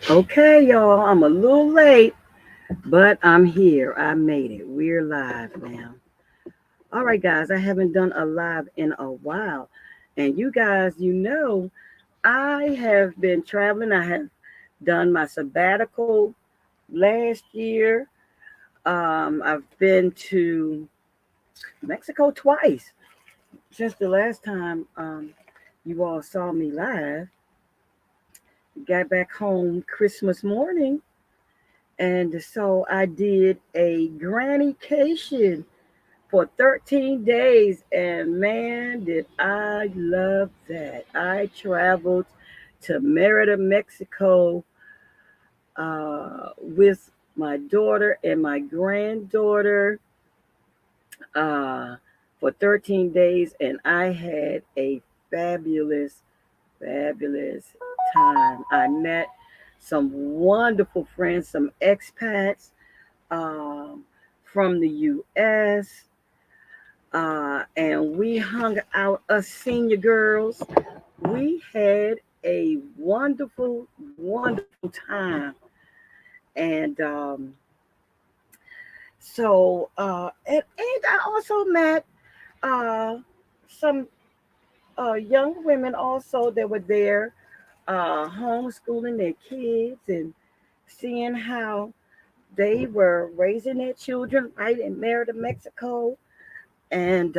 Okay, y'all, I'm a little late, but I'm here. I made it. We're live now. All right, guys, I haven't done a live in a while. And you guys, I have been traveling. I have done my sabbatical last year. I've been to Mexico twice since the last time you all saw me live. Got back home Christmas morning. And so I did a granny-cation for 13 days. And man, did I love that. I traveled to Merida, Mexico with my daughter and my granddaughter uh, for 13 days. And I had a fabulous, fabulous time. I met some wonderful friends, some expats um, from the U.S. And we hung out, us senior girls. We had a wonderful, wonderful time. And and I also met uh, some young women also that were there homeschooling their kids and seeing how they were raising their children right in Merida, Mexico. And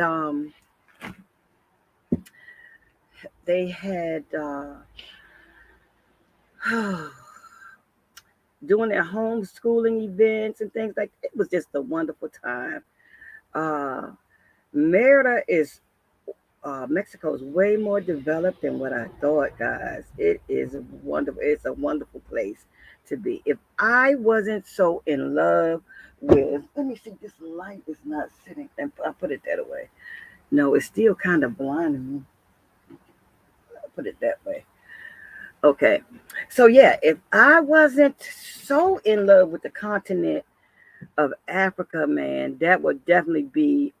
they had doing their homeschooling events and things like it was just a wonderful time. Uh, Merida is Mexico is way more developed than what I thought, guys. It is wonderful. It's a wonderful place to be. If I wasn't so in love with, let me see, this light is not sitting, and I put it that away. No, it's still kind of blinding me. I put it that way. Okay. So yeah, if I wasn't so in love with the continent of Africa, man, that would definitely be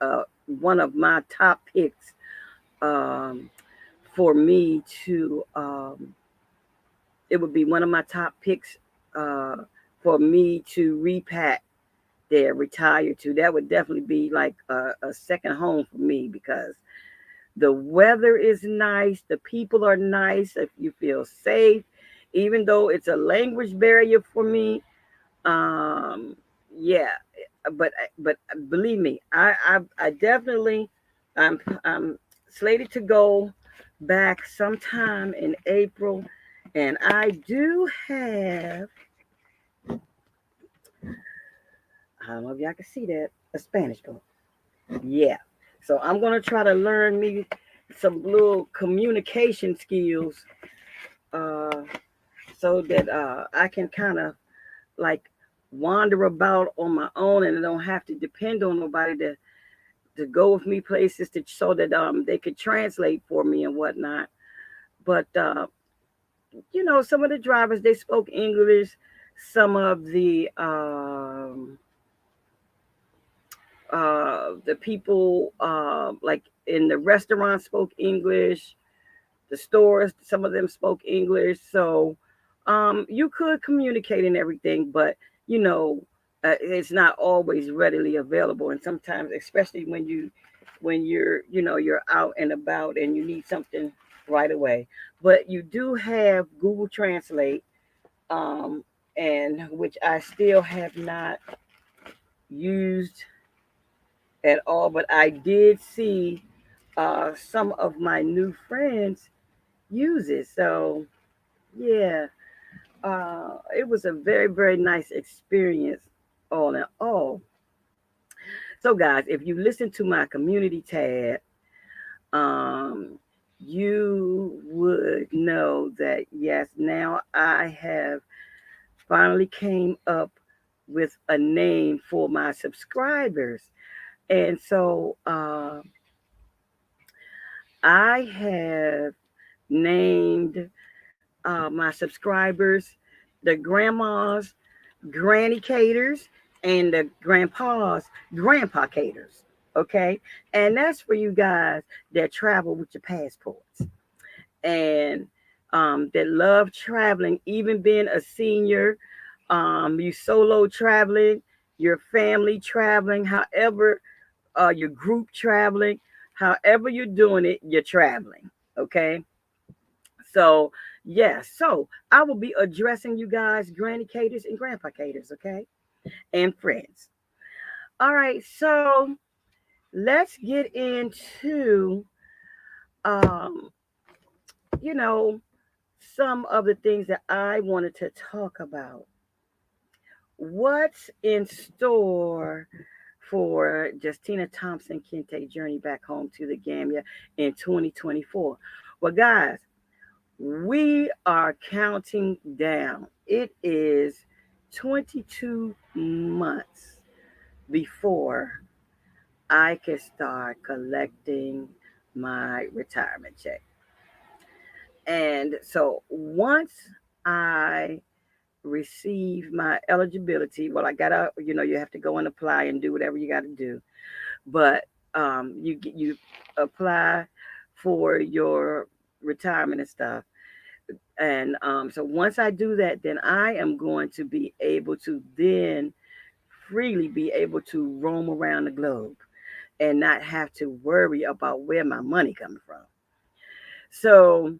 one of my top picks um, for me to. It would be one of my top picks uh, for me to repack there, retire to. That would definitely be like a second home for me because the weather is nice, the people are nice. If you feel safe, even though it's a language barrier for me, um, yeah. But believe me, I definitely I'm slated to go back sometime in April, and I do have I don't know if y'all can see that a Spanish book. Yeah, so I'm gonna try to learn me some little communication skills uh, so that I can kind of like wander about on my own and I don't have to depend on nobody to go with me places to so that they could translate for me and whatnot. But some of the drivers they spoke English. Some of the people like in the restaurant spoke English. The stores, some of them spoke English, so you could communicate and everything, but you know, it's not always readily available, and sometimes, especially when you're out and about and you need something right away. But you do have Google Translate, um, and which I still have not used at all, but I did see some of my new friends use it. So yeah, it was a very, very nice experience, all in all. So, guys, if you listen to my community tab, um, you would know that yes, now I have finally came up with a name for my subscribers, and so I have named my subscribers the grandmas Granny-cators and the grandpas Grandpa-cators. Okay. And that's for you guys that travel with your passports. And that love traveling, even being a senior, you solo traveling, your family traveling, however, your group traveling, however you're doing it, you're traveling. Okay. So, yes. So, I will be addressing you guys, Granny-cators and Grandpa-cators, okay? And friends. All right. So, let's get into, um, you know, some of the things that I wanted to talk about. What's in store for Justina Thompson Kente journey back home to the Gambia in 2024? Well, guys, we are counting down. It is 22 months before I can start collecting my retirement check. And so once I receive my eligibility, well, I gotta, you have to go and apply and do whatever you got to do. But you apply for your retirement and stuff. And so once I do that, then I am going to be able to then freely be able to roam around the globe and not have to worry about where my money coming from. So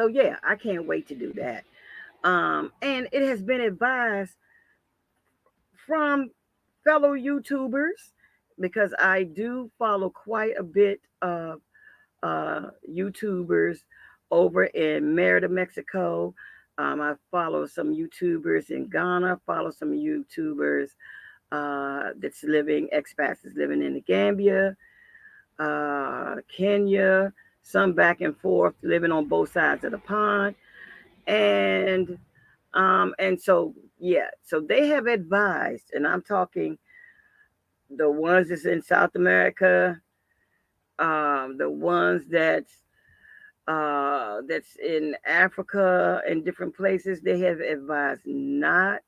yeah, I can't wait to do that. And it has been advised from fellow YouTubers because I do follow quite a bit of YouTubers over in Merida, Mexico. I follow some YouTubers in Ghana, follow some YouTubers expats that's living in the Gambia, Kenya, some back and forth, living on both sides of the pond. And so yeah, so they have advised, and I'm talking the ones that's in South America, the ones that's in Africa and different places. They have advised not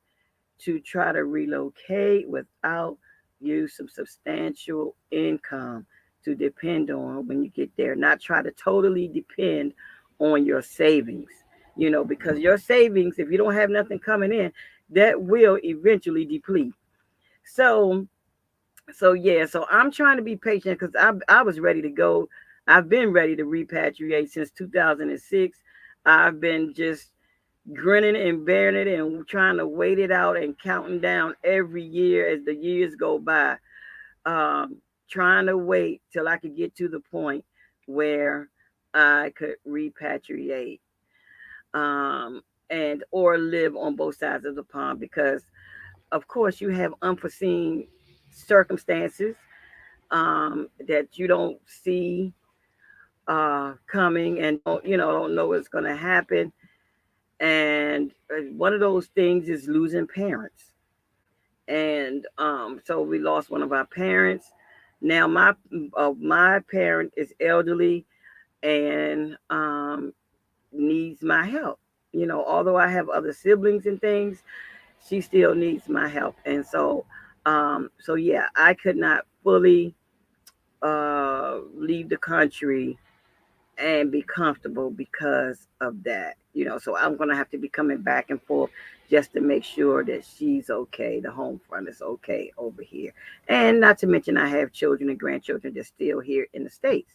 to try to relocate without you some substantial income to depend on when you get there. Not try to totally depend on your savings, because your savings, if you don't have nothing coming in, that will eventually deplete. So, yeah, so I'm trying to be patient because I was ready to go. I've been ready to repatriate since 2006. I've been just grinning and bearing it and trying to wait it out and counting down every year as the years go by, trying to wait till I could get to the point where I could repatriate, um, and or live on both sides of the pond because, of course, you have unforeseen circumstances that you don't see coming and don't know what's going to happen. And one of those things is losing parents. And so we lost one of our parents. Now my parent is elderly and needs my help. Although I have other siblings and things, she still needs my help. And so yeah, I could not fully leave the country and be comfortable because of that. So I'm gonna have to be coming back and forth just to make sure that she's okay, the home front is okay over here. And not to mention I have children and grandchildren that's still here in the States.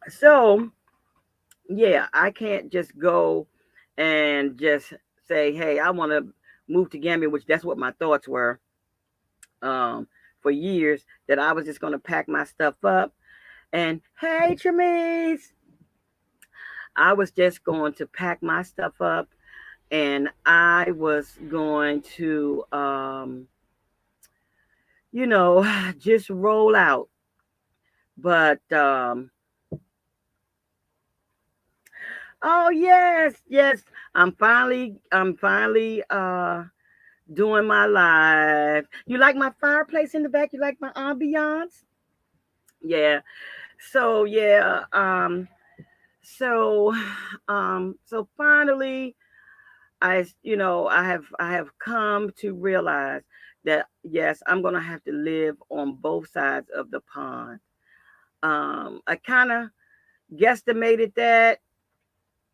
So yeah, I can't just go and just say, hey, I wanna move to Gambia, which that's what my thoughts were um for years, that I was just gonna pack my stuff up and hey Tremise, I was just going to pack my stuff up and I was going to, just roll out. But, oh, yes, yes, I'm finally doing my live. You like my fireplace in the back? You like my ambiance? Yeah. So, yeah. So, so finally, I have come to realize that yes, I'm gonna have to live on both sides of the pond. I kind of guesstimated that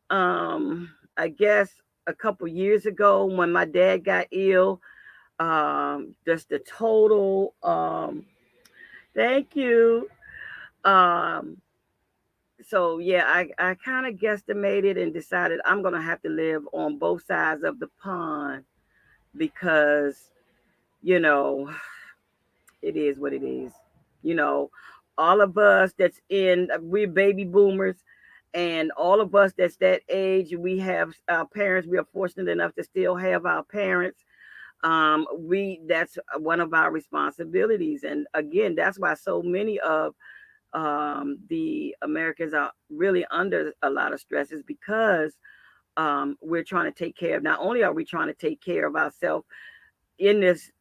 I guess a couple years ago when my dad got ill. Just the total thank you. Um so yeah, I kind of guesstimated and decided I'm gonna have to live on both sides of the pond because you know it is what it is. You know, all of us that's in we're baby boomers, and all of us that's that age, we have our parents. We are fortunate enough to still have our parents. We That's one of our responsibilities, and again, that's why so many of the Americans are really under a lot of stresses because we're trying to take care of. Not only are we trying to take care of ourselves in this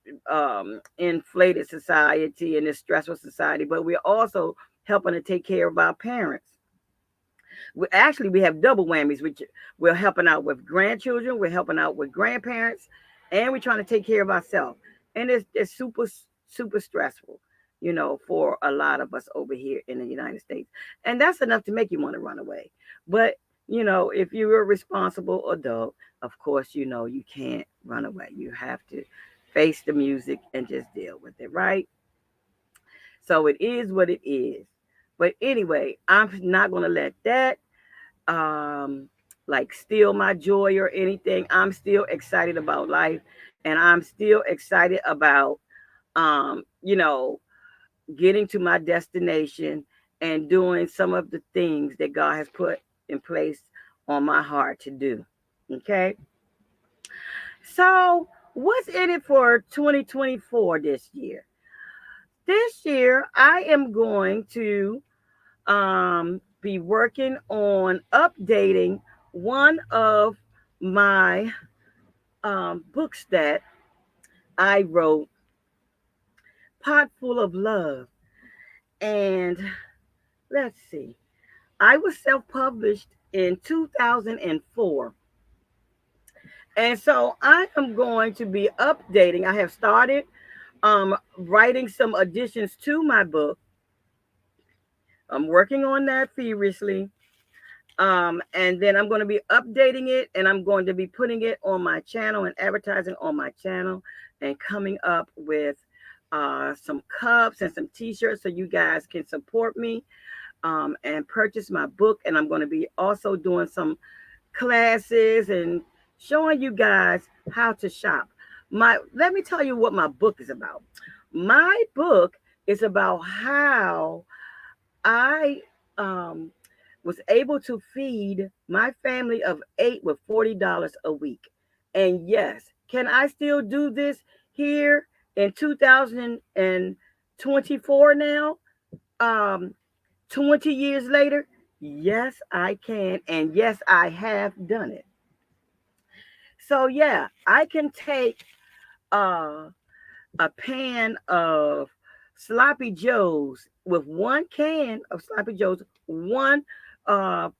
inflated society, in this stressful society, but we're also helping to take care of our parents. We have double whammies, which we're helping out with grandchildren, we're helping out with grandparents, and we're trying to take care of ourselves. And it's super stressful, for a lot of us over here in the United States. And that's enough to make you want to run away. But if you're a responsible adult, of course, you can't run away. You have to face the music and just deal with it, right? So it is what it is. But anyway, I'm not going to let that um like steal my joy or anything. I'm still excited about life, and I'm still excited about um you know getting to my destination and doing some of the things that God has put in place on my heart to do. Okay? So, what's in it for 2024 this year? This year I am going to be working on updating one of my books that I wrote, Pot Full of Love. And let's see, I was self published in 2004. And so I am going to be updating. I have started writing some additions to my book. I'm working on that feverishly. And then I'm going to be updating it, and I'm going to be putting it on my channel and advertising on my channel, and coming up with some cups and some t-shirts so you guys can support me and purchase my book. And I'm going to be also doing some classes and showing you guys how to shop. Let me tell you what my book is about. My book is about how I was able to feed my family of 8 with $40 a week. And yes, can I still do this here in 2024 now? Um, 20 years later? Yes, I can. And yes, I have done it. So, yeah, I can take uh, a pan of sloppy joes with one can of sloppy joes, one uh,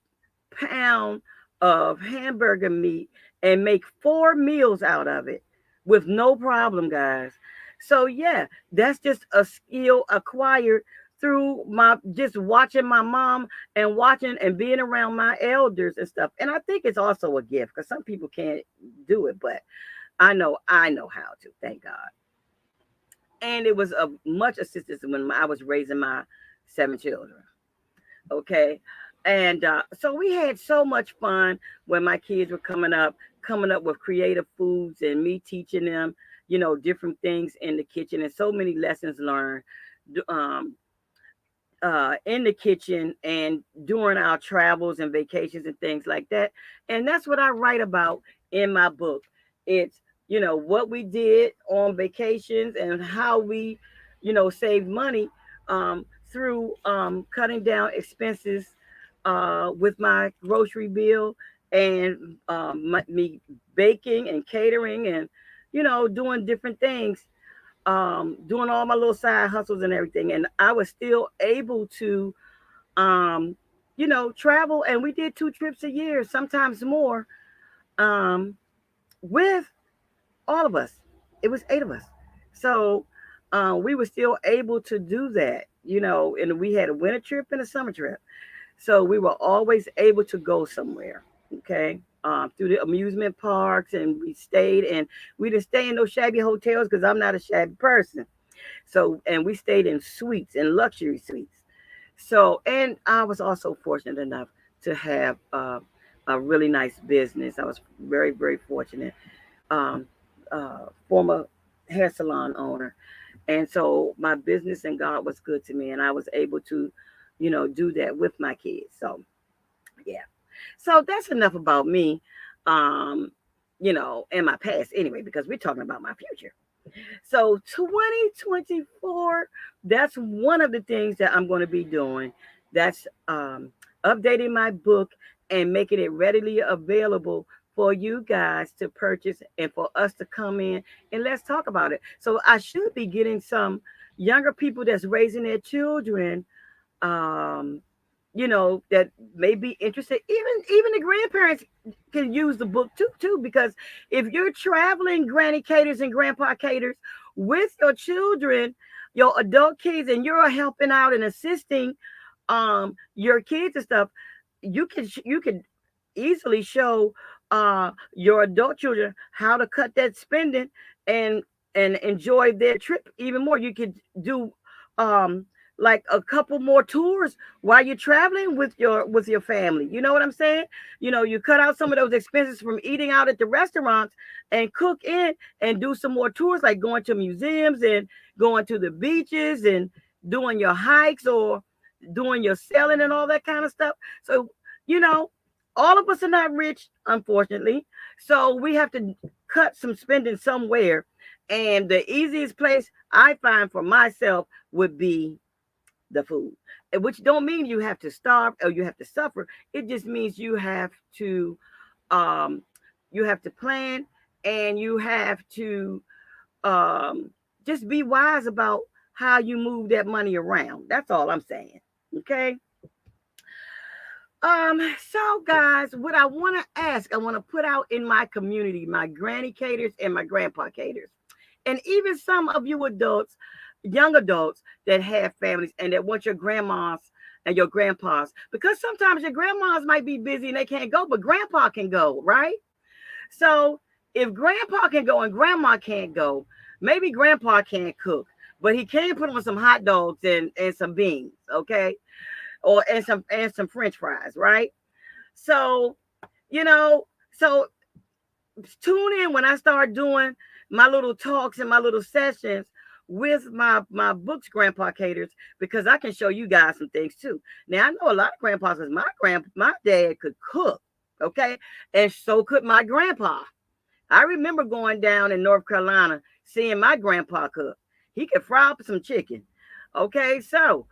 pound of hamburger meat, and make 4 meals out of it with no problem, guys. So yeah, that's just a skill acquired through my just watching my mom and watching and being around my elders and stuff. And I think it's also a gift because some people can't do it, but I know how to, thank God. And it was of much assistance when I was raising my 7 children. Okay. And so we had so much fun when my kids were coming up with creative foods and me teaching them, different things in the kitchen, and so many lessons learned um, in the kitchen and during our travels and vacations and things like that. And that's what I write about in my book. It's, what we did on vacations and how we, saved money through cutting down expenses with my grocery bill, and me baking and catering and, doing different things, doing all my little side hustles and everything. And I was still able to, um, travel. And we did 2 trips a year, sometimes more, um, with all of us. It was 8 of us. So we were still able to do that, and we had a winter trip and a summer trip. So we were always able to go somewhere. Okay. Through the amusement parks, and we stayed, and we didn't stay in those shabby hotels because I'm not a shabby person. So, and we stayed in suites and luxury suites. So, and I was also fortunate enough to have a really nice business. I was very, very fortunate. Um, Former hair salon owner, and so my business and God was good to me, and I was able to, do that with my kids. So, yeah. So that's enough about me, um, and my past anyway, because we're talking about my future. So 2024, that's one of the things that I'm going to be doing. That's updating my book and making it readily available for you guys to purchase and for us to come in and let's talk about it. So I should be getting some younger people that's raising their children, um, that may be interested. Even the grandparents can use the book too, because if you're traveling Granny-cators and Grandpa-cators with your children, your adult kids, and you're helping out and assisting your kids and stuff, you can easily show your adult children how to cut that spending and enjoy their trip even more. You could do um like a couple more tours while you're traveling with your family. You know what I'm saying? You cut out some of those expenses from eating out at the restaurants and cook in and do some more tours, like going to museums and going to the beaches and doing your hikes or doing your selling and all that kind of stuff. So, you know, all of us are not rich, unfortunately. So we have to cut some spending somewhere. And the easiest place I find for myself would be the food, which don't mean you have to starve or you have to suffer. It just means um, you have to plan, and you have to um, just be wise about how you move that money around. That's all I'm saying. Okay. So guys, what I want to ask, I want to put out in my community, my Granny-cators and my Grandpa-cators, and even some of you adults, young adults that have families and that want your grandmas and your grandpas, because sometimes your grandmas might be busy and they can't go, but grandpa can go, right? So if grandpa can go and grandma can't go, maybe grandpa can't cook, but he can put on some hot dogs and some beans, okay? Or and some french fries, right? So, you know, so tune in when I start doing my little talks and my little sessions with my books Grandpa-cators, because I can show you guys some things too. Now I know a lot of grandpas, because my dad could cook, okay, and so could my grandpa. I remember going down in North Carolina seeing my grandpa cook. He could fry up some chicken. Okay, so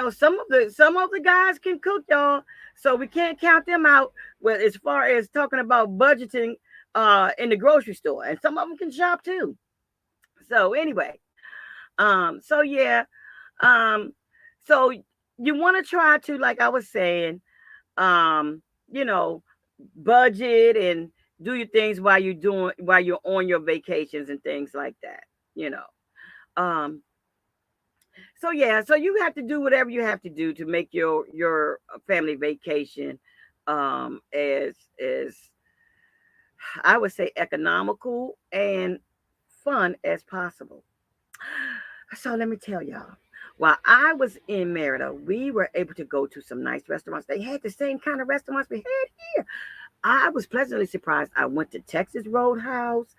some of the guys can cook, y'all. So we can't count them out. Well, as far as talking about budgeting in the grocery store, and some of them can shop too. So anyway, so yeah, um, so you want to try to, like I was saying, um, you know, budget and do your things while you're on your vacations and things like that. You know. Um, so yeah, so you have to do whatever you have to do to make your family vacation as I would say economical and fun as possible. So let me tell y'all. While I was in Merida, we were able to go to some nice restaurants. They had the same kind of restaurants we had here. I was pleasantly surprised. I went to Texas Roadhouse.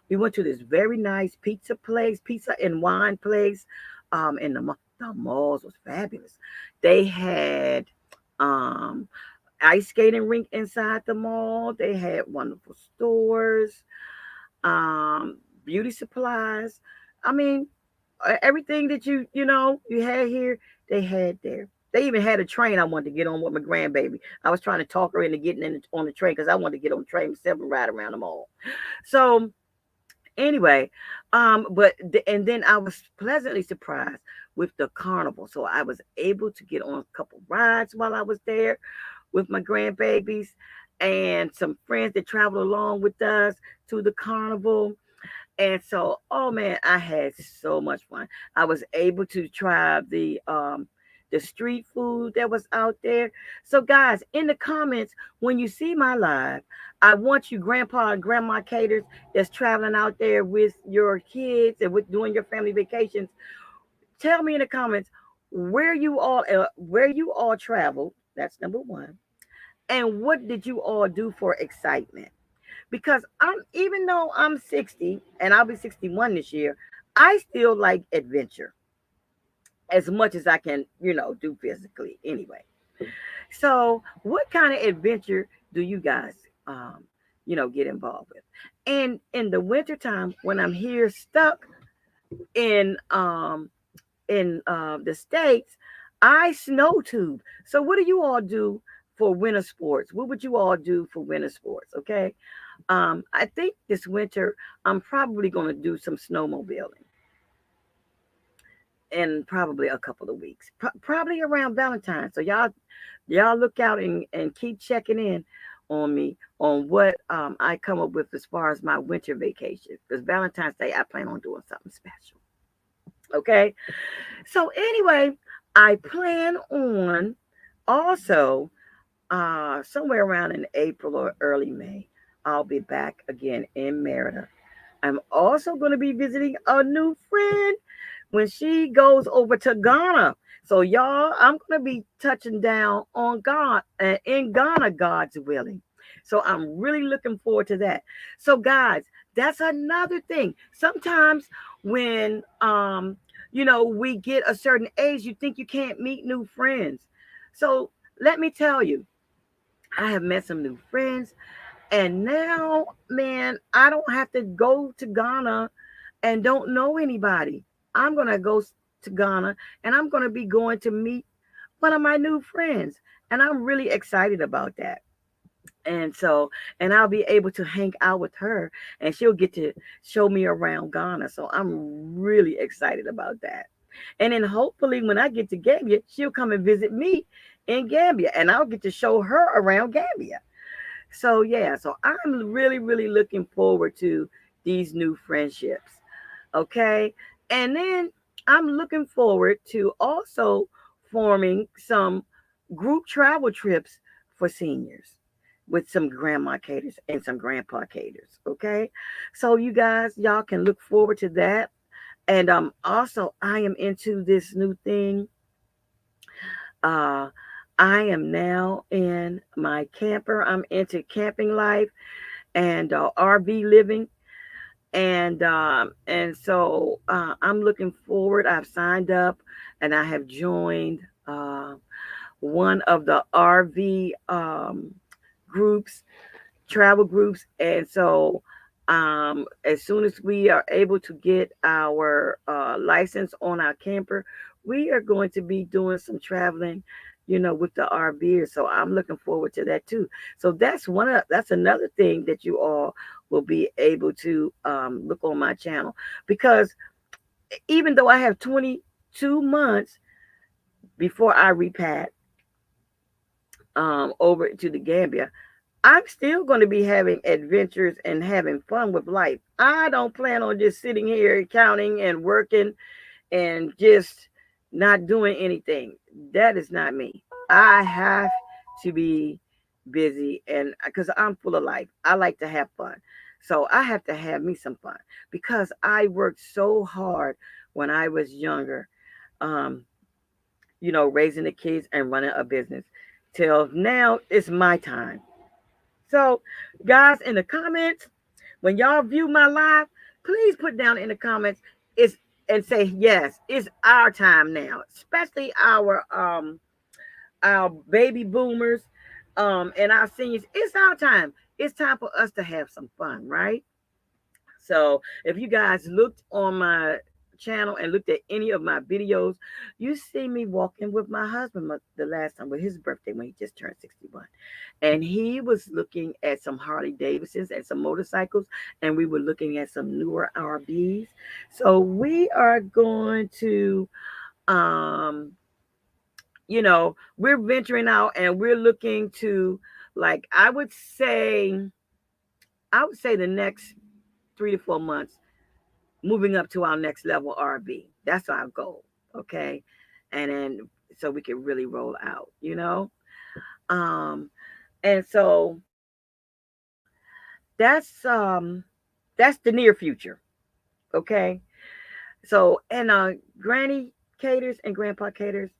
We went to this very nice pizza and wine place. And the malls was fabulous. They had um, ice skating rink inside the mall. They had wonderful stores, um, beauty supplies. I mean, everything that you had here, they had there. They even had a train I wanted to get on with my grandbaby. I was trying to talk her into getting on the train because I wanted to get on the train myself and ride around the mall. So anyway, and then I was pleasantly surprised with the carnival. So I was able to get on a couple rides while I was there with my grandbabies and some friends that traveled along with us to the carnival. And so, oh man, I had so much fun. I was able to try the street food that was out there. So, guys, in the comments, when you see my live, I want you, grandpa and grandma caters, that's traveling out there with your kids and with doing your family vacations. Tell me in the comments where you all traveled. That's number one. And what did you all do for excitement? Because I'm even though I'm 60 and I'll be 61 this year, I still like adventure as much as I can, do physically anyway. So, what kind of adventure do you guys, get involved with? And in the wintertime, when I'm here stuck in the states, I snow tube. So, what do you all do for winter sports? What would you all do for winter sports? Okay, I think this winter I'm probably going to do some snowmobiling in probably a couple of weeks, probably around Valentine's. So y'all look out and keep checking in on me on what I come up with as far as my winter vacation. Because Valentine's Day I plan on doing something special. Okay, so anyway, I plan on also somewhere around in April or early May, I'll be back again in Merida. I'm also going to be visiting a new friend when she goes over to Ghana. So y'all, I'm going to be touching down on God in Ghana, God's willing. So I'm really looking forward to that. So guys, that's another thing. Sometimes when we get a certain age, you think you can't meet new friends. So let me tell you, I have met some new friends, and now, man, I don't have to go to Ghana and don't know anybody. I'm going to go to Ghana and I'm going to be going to meet one of my new friends. And I'm really excited about that. And so, and I'll be able to hang out with her and she'll get to show me around Ghana. So I'm really excited about that. And then hopefully when I get to Gambia, she'll come and visit me in Gambia and I'll get to show her around Gambia. So yeah, so I'm really, really looking forward to these new friendships. Okay. And then I'm looking forward to also forming some group travel trips for seniors with some grandma-cators and some grandpa-cators. Okay. So you guys, y'all can look forward to that. And also I am into this new thing. Uh I am now in my camper. I'm into camping life and RV living. And I'm looking forward. I've signed up and I have joined one of the RV groups, travel groups. And so as soon as we are able to get our license on our camper, we are going to be doing some traveling, with the RVers. So I'm looking forward to that too. So that's another thing that you all will be able to look on my channel, because even though I have 22 months before I repat over to the Gambia, I'm still going to be having adventures and having fun with life. I don't plan on just sitting here counting and working and just not doing anything. That is not me. I have to be busy, and because I'm full of life, I like to have fun. So I have to have me some fun because I worked so hard when I was younger, um, raising the kids and running a business. Till now, it's my time. So, guys, in the comments, when y'all view my live, please put down in the comments it's and say yes, it's our time now, especially our baby boomers and our seniors. It's our time. It's time for us to have some fun, right? So if you guys looked on my channel and looked at any of my videos, you see me walking with my husband the last time with his birthday when he just turned 61. And he was looking at some Harley Davidsons and some motorcycles, and we were looking at some newer RVs. So we are going to we're venturing out and we're looking to, like, I would say the next 3 to 4 months, moving up to our next level RV. That's our goal. Okay. And then so we can really roll out, um and so that's that's the near future. Okay. So, and Granny Caters and Grandpa Caters,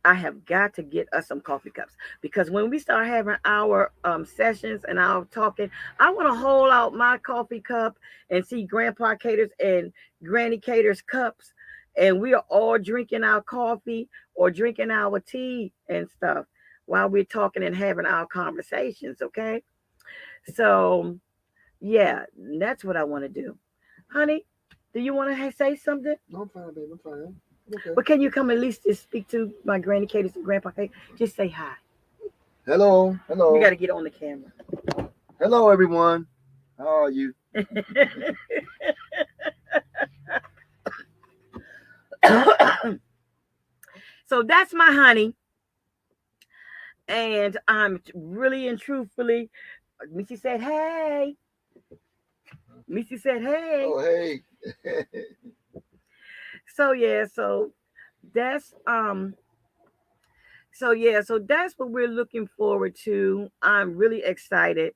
I have got to get us some coffee cups, because when we start having our sessions and our talking, I want to hold out my coffee cup and see Grandpa Caters and Granny Caters cups, and we are all drinking our coffee or drinking our tea and stuff while we're talking and having our conversations. Okay, so yeah, that's what I want to do, honey. Do you want to say something? No, I'm fine, babe. I'm fine. I'm okay. But can you come at least to speak to my Granny Caters and Grandpa Caters? Just say hi. Hello, You got hello, to get on the camera. hello, everyone. How are you? So that's my honey. And I'm really and truthfully, Missy said, hey. Missy said, hey. Oh, hey. So yeah, that's so that's what we're looking forward to. I'm really excited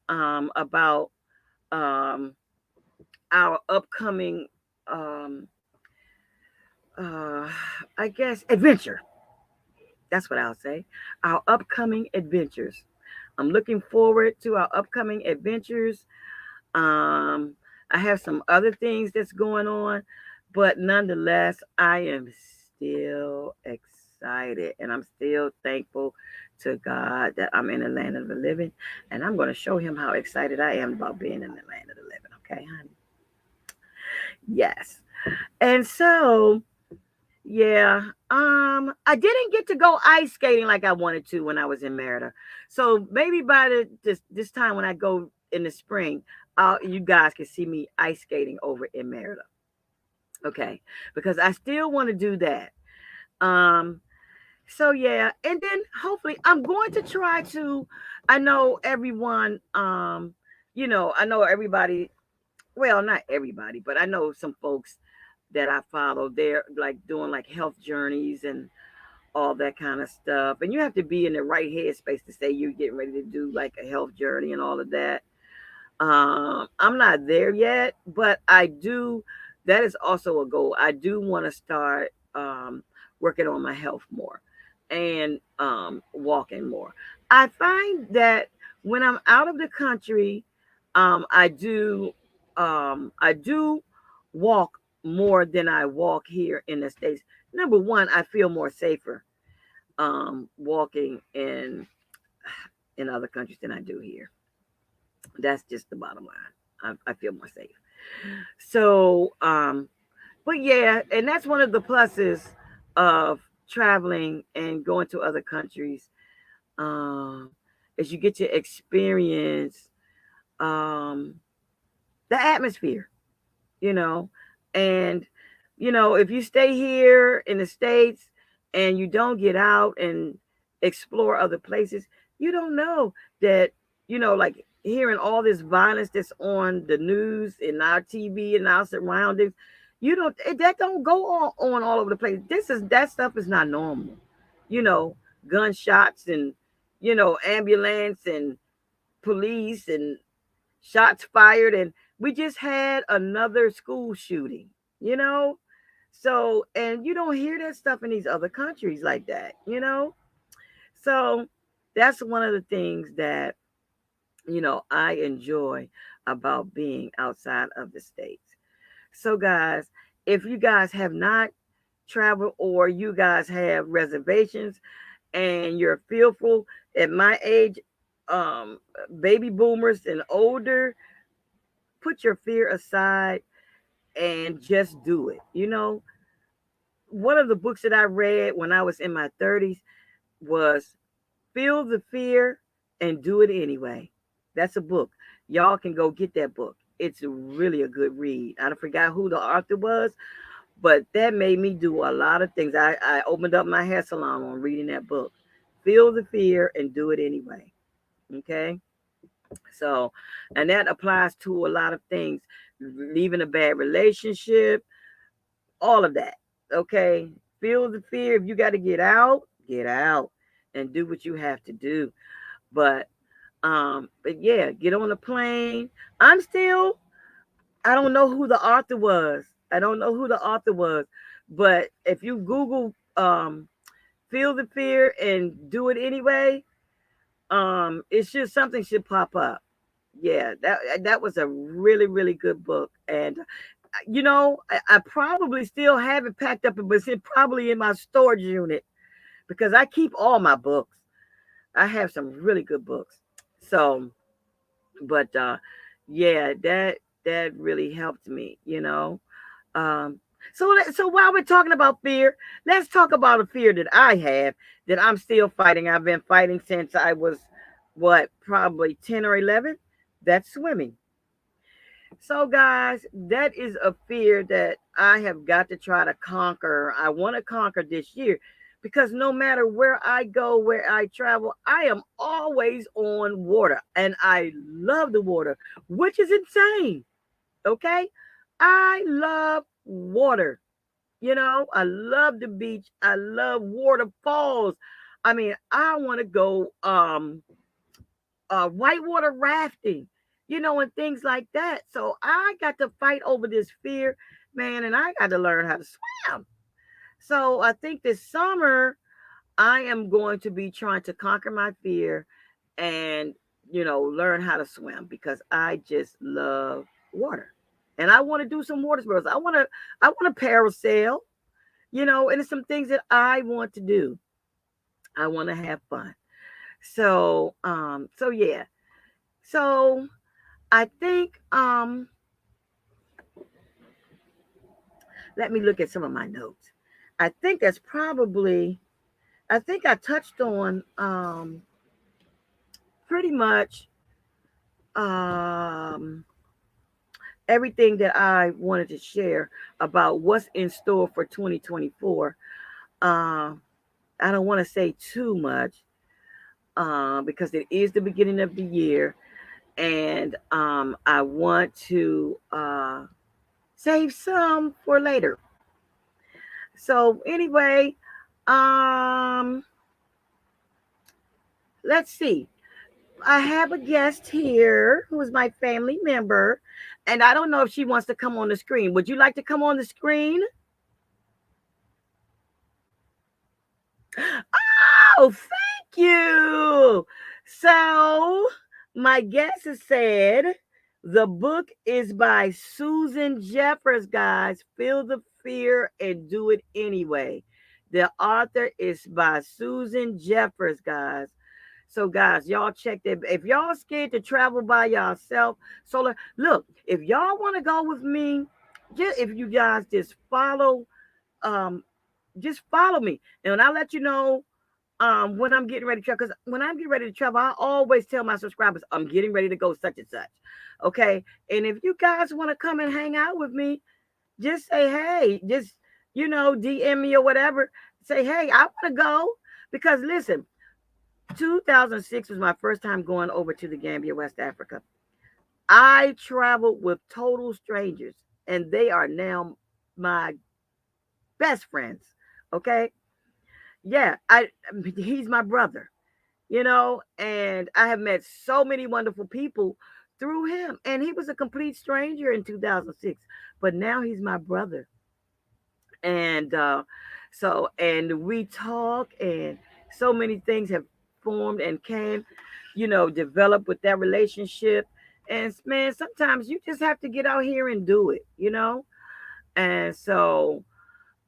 about um our upcoming um uh I guess adventure. That's what I'll say. Our upcoming adventures. I'm looking forward to our upcoming adventures. Um, I have some other things that's going on, but nonetheless, I am still excited and I'm still thankful to God that I'm in the land of the living, and I'm going to show him how excited I am about being in the land of the living. Okay, honey? Yes. And so, yeah. I didn't get to go ice skating like I wanted to when I was in Merida. So maybe by this time when I go in the spring, you guys can see me ice skating over in Merida. Okay, because I still want to do that. Um, so yeah, and then hopefully I'm going to try to. I know everyone. I know everybody. Well, not everybody, but I know some folks that I follow. They're like doing like health journeys and all that kind of stuff. And you have to be in the right headspace to say you're getting ready to do like a health journey and all of that. I'm not there yet, but I do. That is also a goal. I do want to start working on my health more and walking more. I find that when I'm out of the country, I do walk more than I walk here in the states. Number one, I feel more safer walking in other countries than I do here. That's just the bottom line. I feel more safe. So, but yeah, and that's one of the pluses of traveling and going to other countries, um, is you get to experience um, the atmosphere, you know, and if you stay here in the states and you don't get out and explore other places, you don't know that, like hearing all this violence that's on the news in our TV and our surroundings, that don't go on all over the place. That stuff is not normal, you know gunshots and ambulance and police and shots fired, and we just had another school shooting, you know so, and you don't hear that stuff in these other countries like that. So that's one of the things that I enjoy about being outside of the states. So guys, if you guys have not traveled or you guys have reservations and you're fearful at my age, um baby boomers and older, put your fear aside and just do it. One of the books that I read when I was in my 30s was Feel the Fear and Do It Anyway. That's a book. Y'all can go get that book. It's really a good read. I forgot who the author was, but that made me do a lot of things. I opened up my hair salon on reading that book. Feel the fear and do it anyway. Okay? So, and that applies to a lot of things. Leaving a bad relationship, all of that. Okay? Feel the fear. If you got to get out and do what you have to do. But yeah, get on a plane. I'm still I don't know who the author was. I don't know who the author was. But if you Google feel the fear and do it anyway, it's just something should pop up. Yeah, that was a really, really good book. And I probably still have it packed up, but it's probably in my storage unit because I keep all my books. I have some really good books. So, but yeah, that really helped me. Um, so while we're talking about fear, let's talk about a fear that I have that I'm still fighting. I've been fighting since I was what, probably 10 or 11. That's swimming. So, guys, that is a fear that I have got to try to conquer. I want to conquer this year because no matter where I go, where I travel, I am always on water and I love the water, which is insane. Okay. I love water. I love the beach. I love waterfalls. I mean, I want to go whitewater rafting, and things like that. So I got to fight over this fear, man, and I got to learn how to swim. So I think this summer I am going to be trying to conquer my fear and, learn how to swim because I just love water. And I want to do some water sports. I want to parasail, and it's some things that I want to do. I want to have fun. So yeah. So I think let me look at some of my notes. I think that's probably I think I touched on pretty much um everything that I wanted to share about what's in store for 2024. Um I don't want to say too much because it is the beginning of the year and I want to save some for later. So anyway, um, let's see. I have a guest here who is my family member, and I don't know if she wants to come on the screen. Would you like to come on the screen? Oh, thank you. So, my guest has said the book is by Susan Jeffers, guys. Feel the fear and do it anyway. The author is by Susan Jeffers, guys. So, guys, y'all check that. If y'all scared to travel by yourself, so look, if y'all want to go with me, just if you guys um, just follow me, and I'll let you know when I'm getting ready to travel. Because when I'm getting ready to travel, I always tell my subscribers I'm getting ready to go such and such. Okay, and if you guys want to come and hang out with me, just say hey, just DM me or whatever. Say hey, I want to go because listen, 2006 was my first time going over to the Gambia, West Africa. I traveled with total strangers, and they are now my best friends. Okay, yeah, I he's my brother, and I have met so many wonderful people through him. And he was a complete stranger in 2006, but now he's my brother. And and we talk, and so many things have formed and came, developed with that relationship. And man, sometimes you just have to get out here and do it. And so,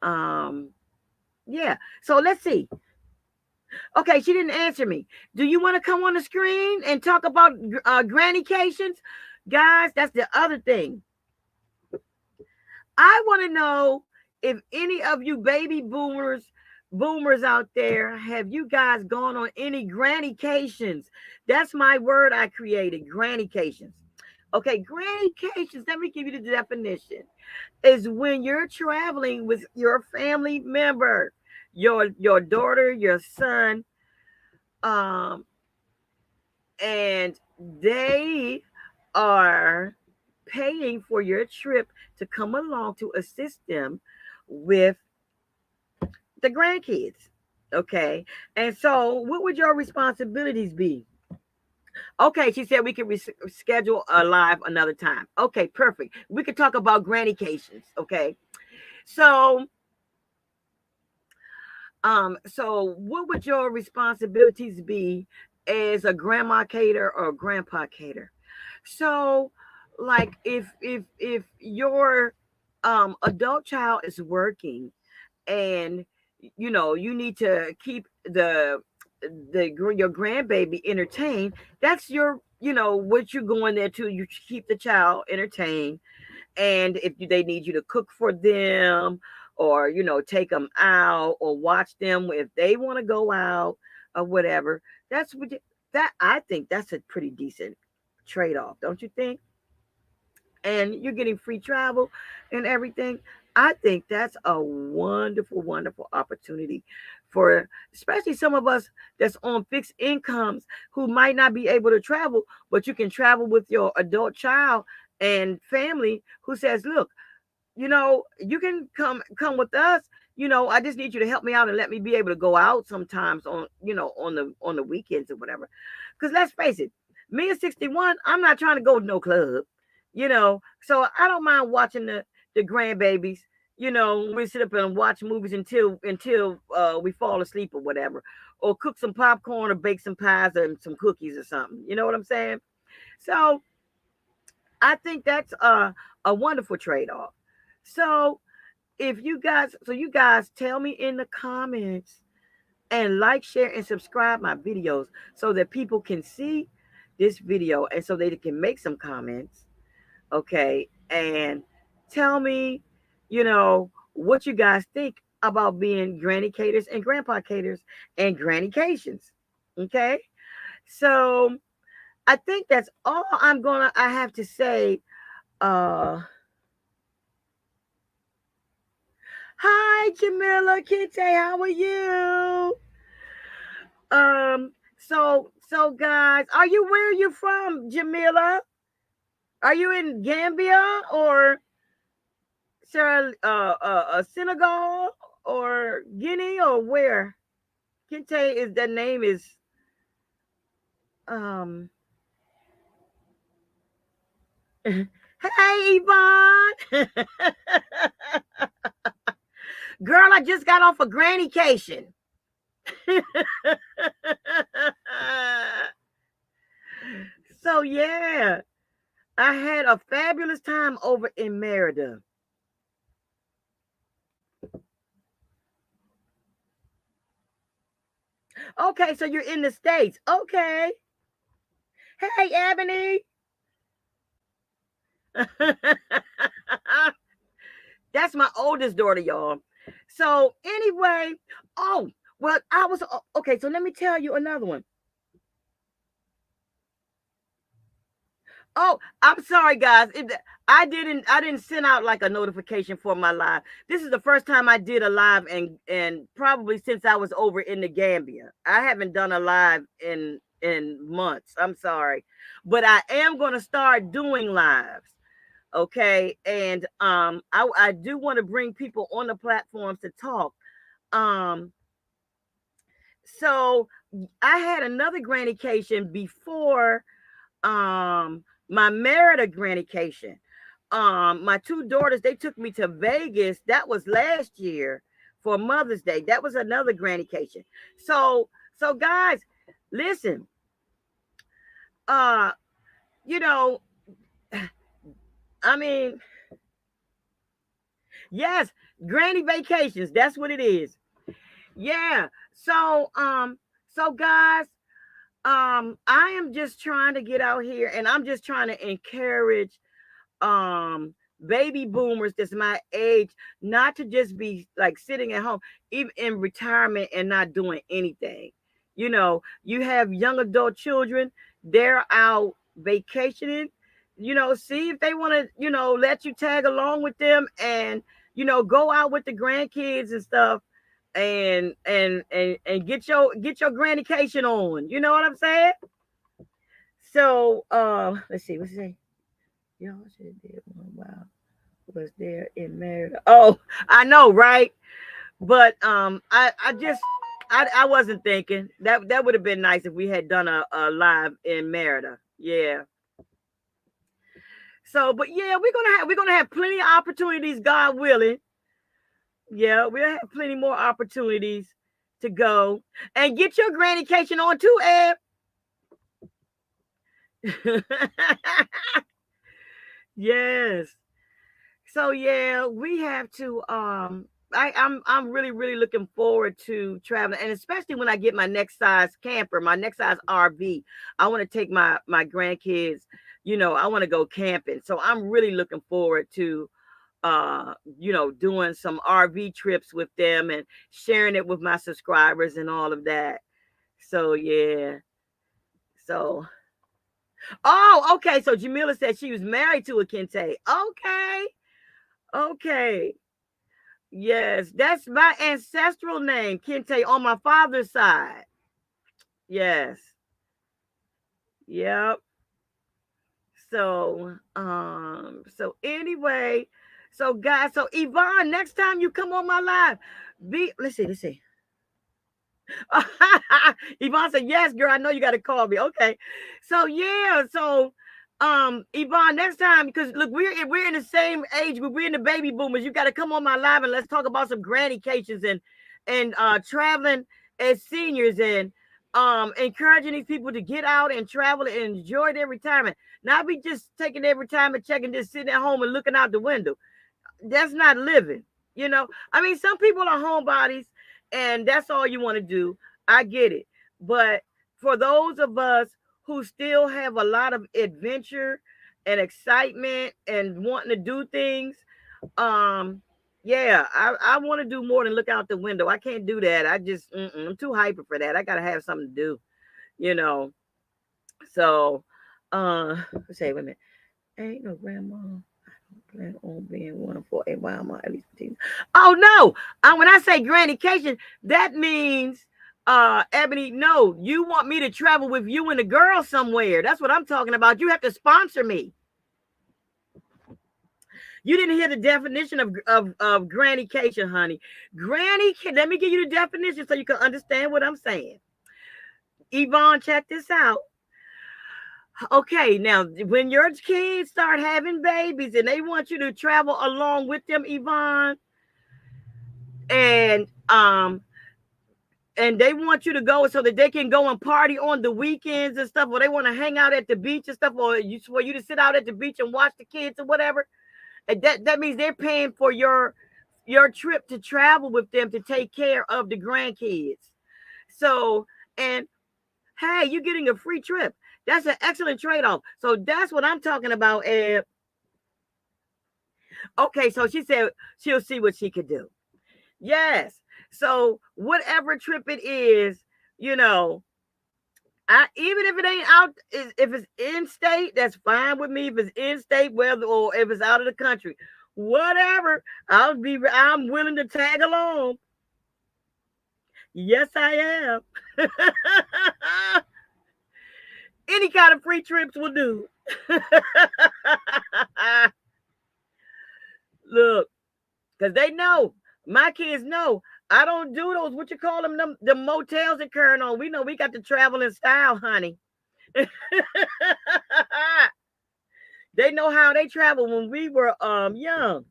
um, yeah. So let's see. Okay, she didn't answer me. Do you want to come on the screen and talk about granny-cators? Guys, that's the other thing. I want to know if any of you baby boomers out there, have you guys gone on any granny-cators? That's my word I created, granny-cators. Okay, granny-cators, let me give you the definition. Is when you're traveling with your family member, your daughter, your son, um, and they are paying for your trip to come along to assist them with the grandkids. Okay. And so, what would your responsibilities be? Okay, she said we could schedule a live another time. Okay, perfect. We could talk about granny-cations. Okay, so so what would your responsibilities be as a grandma-cator or a grandpa-cator? So, like, if your adult child is working, and you need to keep your grandbaby entertained. That's your what you're going there to. You keep the child entertained, and if they need you to cook for them, or take them out, or watch them if they want to go out, or whatever. That's what that I think that's a pretty decent trade-off, don't you think? And you're getting free travel and everything. I think that's a wonderful, wonderful opportunity for especially some of us that's on fixed incomes who might not be able to travel, but you can travel with your adult child and family who says, look, you can come with us. I just need you to help me out and let me be able to go out sometimes on on the weekends or whatever. Because let's face it, me at 61, I'm not trying to go to no club. So I don't mind watching the grandbabies. We sit up and watch movies until we fall asleep or whatever, or cook some popcorn or bake some pies and some cookies or something. You know what I'm saying? So I think that's a wonderful trade off. So you guys tell me in the comments, and like, share, and subscribe my videos so that people can see this video and so they can make some comments. Okay, and tell me, what you guys think about being granny-cators and grandpa-cators and granny-cations. Okay, so I think that's all I have to say. Hi, Jamila Kinte, how are you? So guys, where are you from, Jamila? Are you in Gambia or Senegal or Guinea or where? Kinte is the name is um. Hey, Yvonne. Girl, I just got off a granny-cation. So yeah, I had a fabulous time over in Merida. Okay, so you're in the States. Okay. Hey, Ebony. That's my oldest daughter, y'all. So anyway, oh well, okay. So let me tell you another one. Oh, I'm sorry, guys. I didn't send out like a notification for my live. This is the first time I did a live, and probably since I was over in the Gambia. I haven't done a live in months. I'm sorry, but I am going to start doing lives. Okay, and I do want to bring people on the platforms to talk. Um, so I had another grannycation before my Merida grannycation. My two daughters, they took me to Vegas. That was last year for Mother's Day. That was another grannycation. So guys, listen. Uh, you know, I mean, yes, granny vacations. That's what it is. Yeah. So guys, I am just trying to get out here, and I'm just trying to encourage baby boomers that's my age not to just be like sitting at home even in retirement and not doing anything. You have young adult children, they're out vacationing. See if they want to let you tag along with them, and go out with the grandkids and stuff, and get your grannycation on. You know what I'm saying? So let's see, what's it say? Y'all should be one. Wow, was there in Merida? Oh, I know, right? But I just I wasn't thinking that would have been nice if we had done a live in Merida. Yeah. So, but yeah, we're gonna have plenty of opportunities, God willing. Yeah, we'll have plenty more opportunities to go and get your grannycation on too, Ed. Yes. So yeah, we have to I'm really really looking forward to traveling, and especially when I get my next size camper, my next size RV. I want to take my grandkids, I want to go camping. So I'm really looking forward to doing some RV trips with them and sharing it with my subscribers and all of that. So yeah. So okay, so Jamila said she was married to a Kente. Okay. Okay. Yes, that's my ancestral name, Kente, on my father's side. Yes. Yep. So anyway, so guys, so Yvonne, next time you come on my live, let's see. Yvonne said, yes, girl, I know you got to call me. Okay. So, yeah. So, Yvonne, next time, because look, we're in the same age, but we're in the baby boomers. You got to come on my live and let's talk about some granny-cators and traveling as seniors and encouraging these people to get out and travel and enjoy their retirement. Not be just taking their retirement check and just sitting at home and looking out the window. That's not living. I mean, some people are homebodies and that's all you want to do. I get it. But for those of us who still have a lot of adventure and excitement and wanting to do things, um yeah, I want to do more than look out the window. I can't do that. I'm too hyper for that. I gotta have something to do, you know. So let's say, wait a minute. Ain't no grandma plan on being one for a while, my at least 15. Oh no! When I say grannycation, that means Ebony, no, you want me to travel with you and the girl somewhere. That's what I'm talking about. You have to sponsor me. You didn't hear the definition of grannycation, honey. Let me give you the definition so you can understand what I'm saying. Yvonne, check this out. Okay, now when your kids start having babies and they want you to travel along with them, Yvonne, and they want you to go so that they can go and party on the weekends and stuff, or they want to hang out at the beach and stuff, or for you to sit out at the beach and watch the kids or whatever. And that means they're paying for your trip to travel with them to take care of the grandkids. So, and hey, you're getting a free trip. That's an excellent trade-off. So that's what I'm talking about. And okay, so she said she'll see what she could do. Yes. So whatever trip it is, you know, even if it ain't out, if it's in state, that's fine with me. If it's in state, whether or if it's out of the country, whatever, I'm willing to tag along. Yes, I am. Any kind of free trips will do. Look, because they know, my kids know, I don't do those, what you call them, the motels and current on. We know we got to travel in style, honey. They know how they travel when we were young.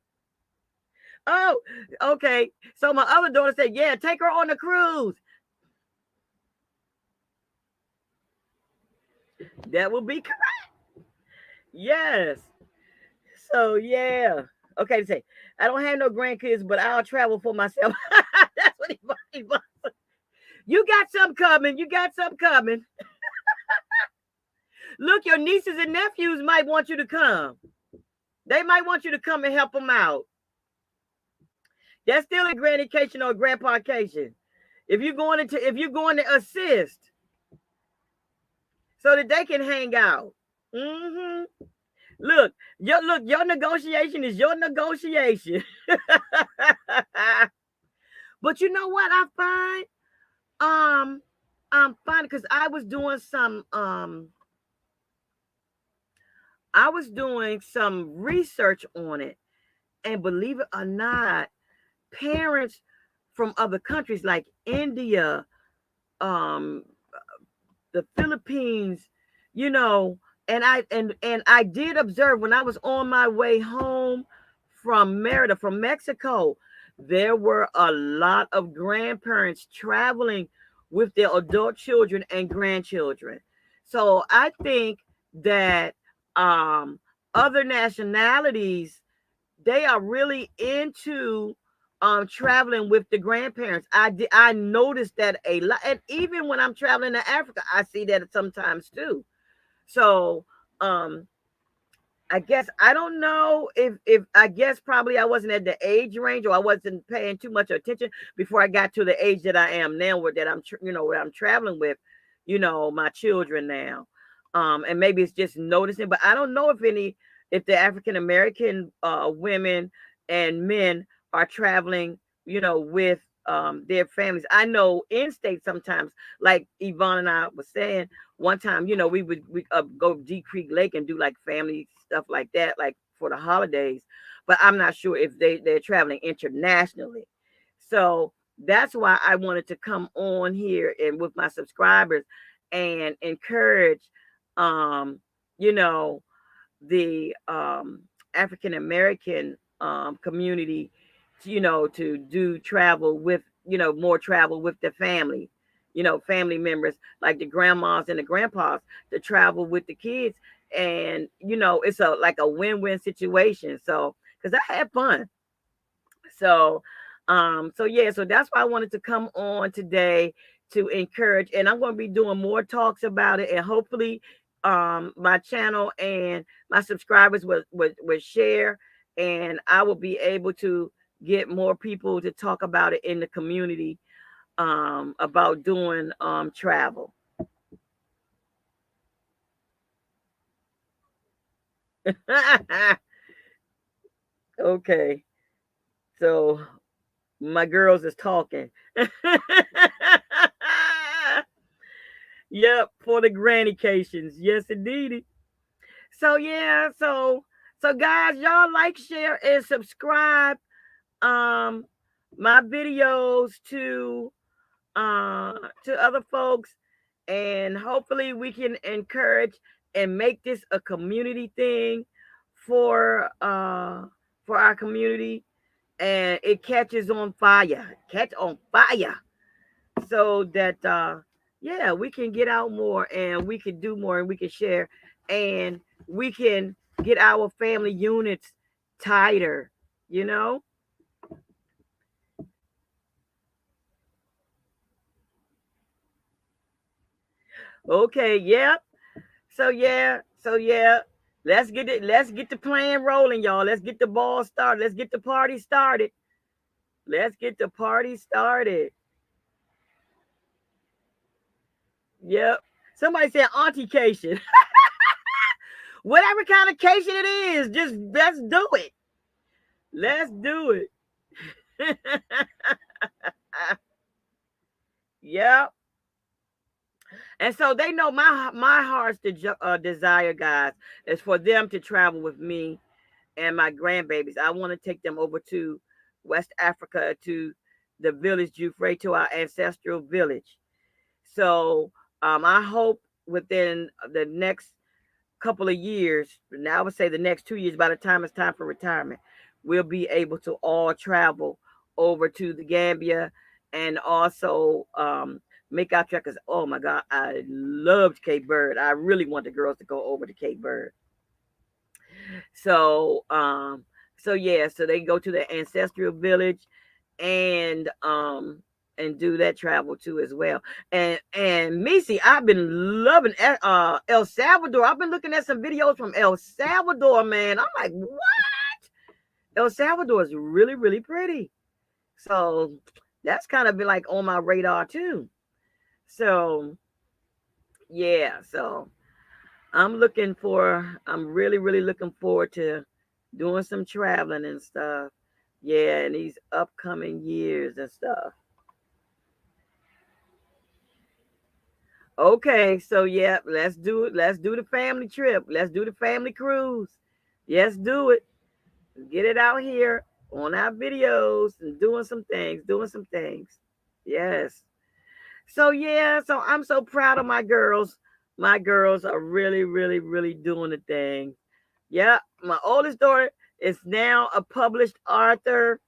Oh, okay. So my other daughter said, yeah, take her on the cruise. That will be correct. Yes. So yeah. Okay, say I don't have no grandkids, but I'll travel for myself. That's what he wants. You got some coming. You got some coming. Look, your nieces and nephews might want you to come. They might want you to come and help them out. That's still a grannycation or a grandpa-cation. If you're going to assist so that they can hang out. Mm-hmm. Your negotiation is your negotiation. But you know what I find? I'm fine because I was doing some research on it, and believe it or not, parents from other countries like India, um, the Philippines, you know, and I did observe when I was on my way home from Merida, from Mexico, there were a lot of grandparents traveling with their adult children and grandchildren. So I think that um other nationalities, they are really into traveling with the grandparents. I noticed that a lot, and even when I'm traveling to Africa, I see that sometimes too. So um I guess I don't know if I guess probably I wasn't at the age range, or I wasn't paying too much attention before I got to the age that I am now, where that where I'm traveling with, my children now. And maybe it's just noticing, but I don't know if the African American women and men are traveling, with their families. I know in state sometimes, like Yvonne and I was saying, one time, we go Deep Creek Lake and do like family stuff like that, like for the holidays. But I'm not sure if they're traveling internationally. So that's why I wanted to come on here and with my subscribers and encourage, um, you know, the African American community, to do travel with, more travel with the family, family members like the grandmas and the grandpas, to travel with the kids. And, it's like a win-win situation. So, because I had fun. So, so yeah, so that's why I wanted to come on today to encourage, and I'm going to be doing more talks about it, and hopefully, my channel and my subscribers will share, and I will be able to get more people to talk about it in the community, about doing travel. Okay, so my girls is talking. Yep, for the granny-cators. Yes, indeed. So yeah, so guys, y'all like, share, and subscribe um my videos to other folks, and hopefully we can encourage and make this a community thing for our community, and it catches on fire. Catch on fire, so that yeah, we can get out more, and we can do more, and we can share, and we can get our family units tighter, you know. Okay, yep. So yeah, let's get the plan rolling, y'all. Let's get the ball started. Let's get the party started. Let's get the party started. Yep. Somebody said auntie cation. Whatever kind of cation it is, just let's do it. Let's do it. Yep. And so they know my heart's desire, guys, is for them to travel with me and my grandbabies. I want to take them over to West Africa, to the village Jufre, to our ancestral village. So I hope within the next couple of years, now I would say the next 2 years, by the time it's time for retirement, we'll be able to all travel over to the Gambia, and also make our trek. Cause oh my God, I loved Cape Verde. I really want the girls to go over to Cape Verde. So so yeah, so they go to the ancestral village, and do that travel too as well. And Missy, I've been loving El Salvador. I've been looking at some videos from El Salvador, man. I'm like, what? El Salvador is really, really pretty. So that's kind of been like on my radar too. So yeah, so I'm really, really looking forward to doing some traveling and stuff. Yeah, in these upcoming years and stuff. Okay, so yeah, let's do it. Let's do the family trip. Let's do the family cruise. Let's do it. Get it out here. on our videos and doing some things, doing some things. Yes. So yeah, so I'm so proud of my girls. My girls are really, really, really doing the thing. Yeah, my oldest daughter is now a published author.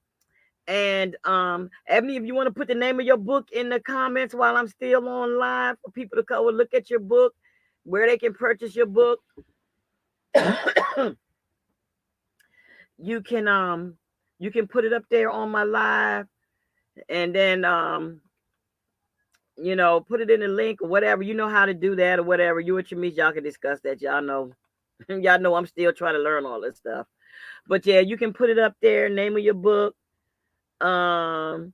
And Ebony, if you want to put the name of your book in the comments while I'm still on live for people to come and look at your book, where they can purchase your book, you can you can put it up there on my live, and then put it in the link or whatever. You know how to do that or whatever. You and Chamise, y'all can discuss that. Y'all know y'all know I'm still trying to learn all this stuff. But yeah, you can put it up there, name of your book. Um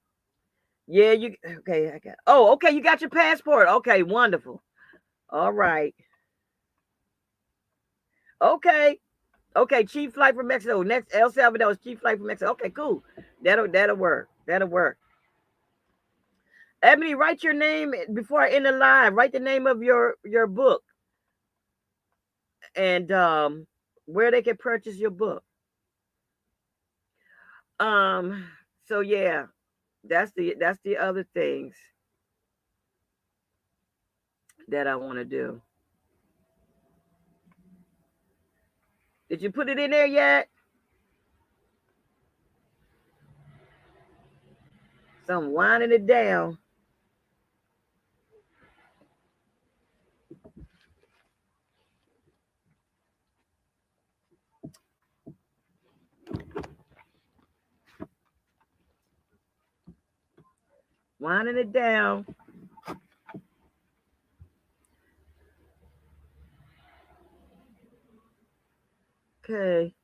yeah, you okay, I got okay, you got your passport. Okay, wonderful. All right. Okay. Okay, cheap flight from Mexico. Next El Salvador is cheap flight from Mexico. Okay, cool. That'll work. That'll work. Ebony, write your name before I end the live. Write the name of your book and where they can purchase your book. Um, so yeah, that's the other things that I want to do. Did you put it in there yet? So I'm winding it down. Winding it down. Okay.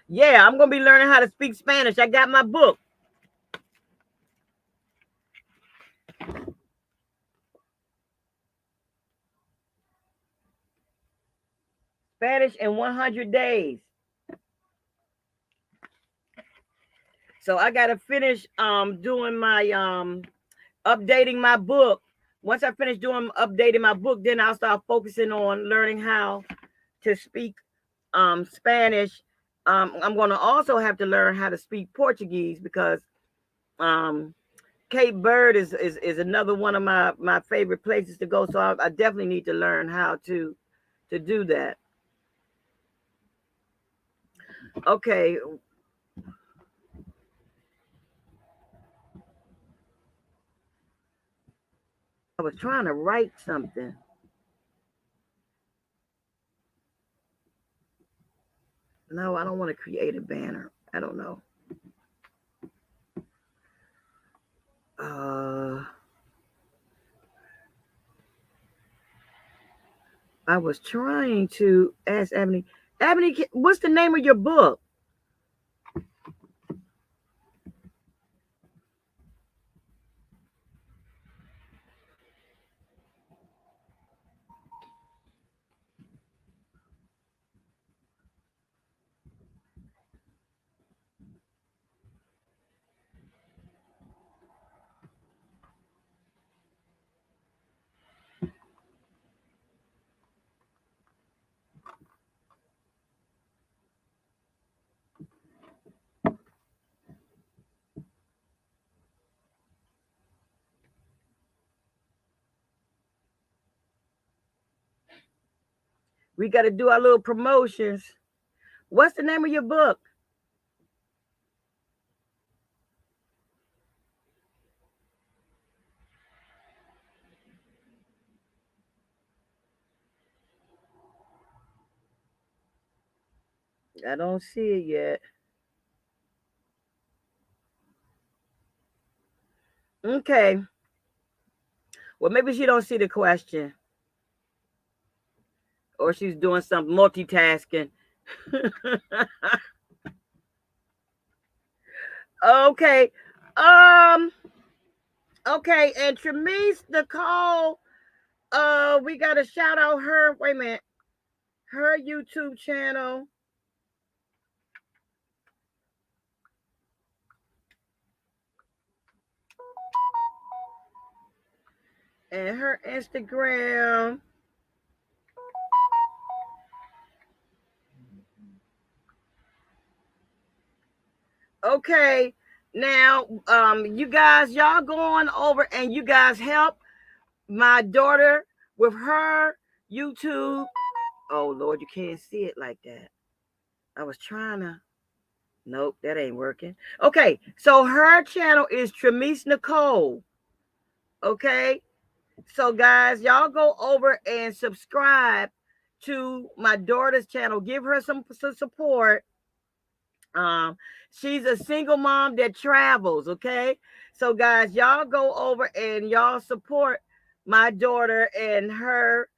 Yeah, I'm gonna be learning how to speak Spanish. I got my book. Spanish in 100 days. So I gotta finish doing my updating my book. Once I finish doing updating my book, then I'll start focusing on learning how to speak Spanish. I'm gonna also have to learn how to speak Portuguese because um Cape Verde is another one of my favorite places to go. So I definitely need to learn how to do that. Okay, I was trying to write something. No, I don't want to create a banner. I don't know. Uh, I was trying to ask Ebony. Ebony, what's the name of your book? We got to do our little promotions. What's the name of your book? I don't see it yet. Okay. Well, maybe she don't see the question, or she's doing some multitasking. Okay. Um. Okay. And Tramise Nicole. We gotta shout out her. Wait a minute. Her YouTube channel. And her Instagram. Okay. Now, you guys, y'all go on over and you guys help my daughter with her YouTube. Oh Lord, you can't see it like that. I was trying to. Nope, that ain't working. Okay, so her channel is Tremise Nicole. Okay, so guys, y'all go over and subscribe to my daughter's channel. Give her some support. Um, she's a single mom that travels. Okay, so guys, y'all go over and y'all support my daughter and her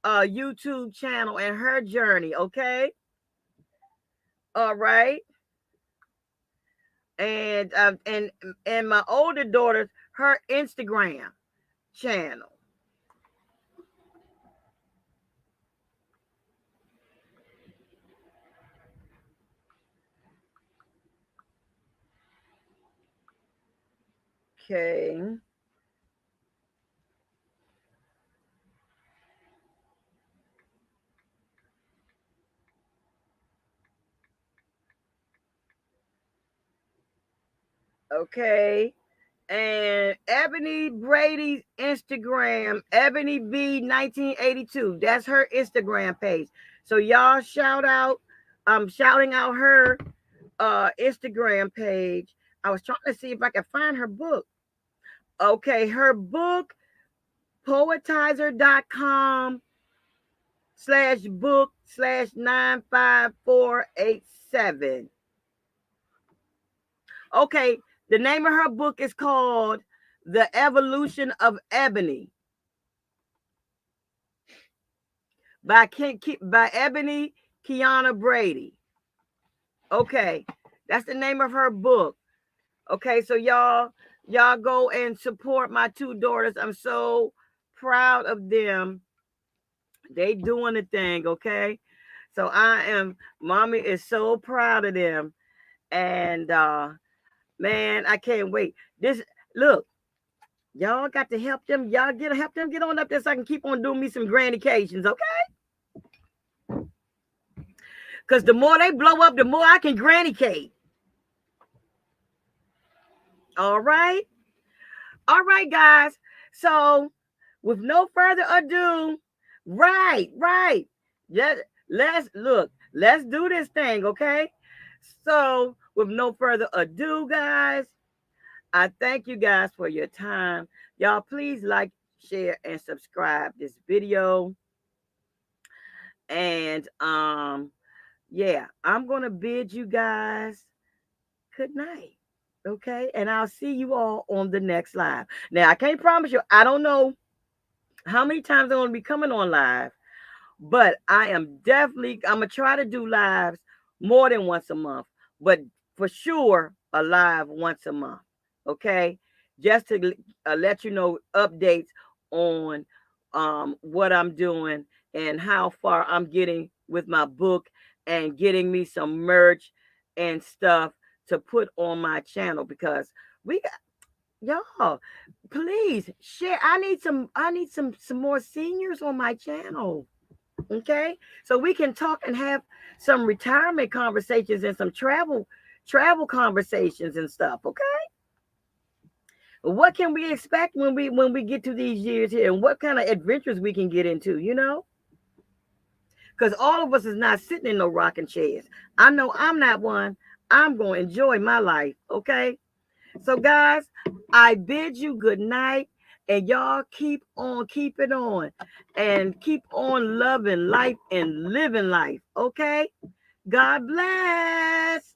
YouTube channel and her journey. Okay, all right. And my older daughter's her Instagram channel. Okay. Okay. And Ebony Brady's Instagram, Ebony B 1982. That's her Instagram page. So y'all shout out. I'm shouting out her Instagram page. I was trying to see if I could find her book. Okay, her book, poetizer.com/book/95487. Okay, the name of her book is called The Evolution of Ebony by Ebony Kiana Brady. Okay, that's the name of her book. Okay, so y'all go and support my two daughters. I'm so proud of them. They doing the thing, okay? So mommy is so proud of them. And man, I can't wait. This look, y'all got to help them. Y'all help them get on up there so I can keep on doing me some Granny-cators, okay? Because the more they blow up, the more I can Granny-cate. All right? All right, guys. So, with no further ado, right. Let's look. Let's do this thing, okay? So, with no further ado, guys, I thank you guys for your time. Y'all, please like, share, and subscribe this video. And yeah, I'm gonna bid you guys good night. Okay, and I'll see you all on the next live. Now, I can't promise you, I don't know how many times I'm gonna be coming on live, but I'm gonna try to do lives more than once a month, but for sure a live once a month. Okay, just to let you know updates on what I'm doing and how far I'm getting with my book and getting me some merch and stuff to put on my channel because we got y'all please share. I need some more seniors on my channel. Okay, so we can talk and have some retirement conversations and some travel conversations and stuff. Okay, what can we expect when we get to these years here, and what kind of adventures we can get into, because all of us is not sitting in no rocking chairs. I know I'm not one. I'm going to enjoy my life. Okay, so guys, I bid you good night, and y'all keep on keeping on and keep on loving life and living life. Okay, God bless.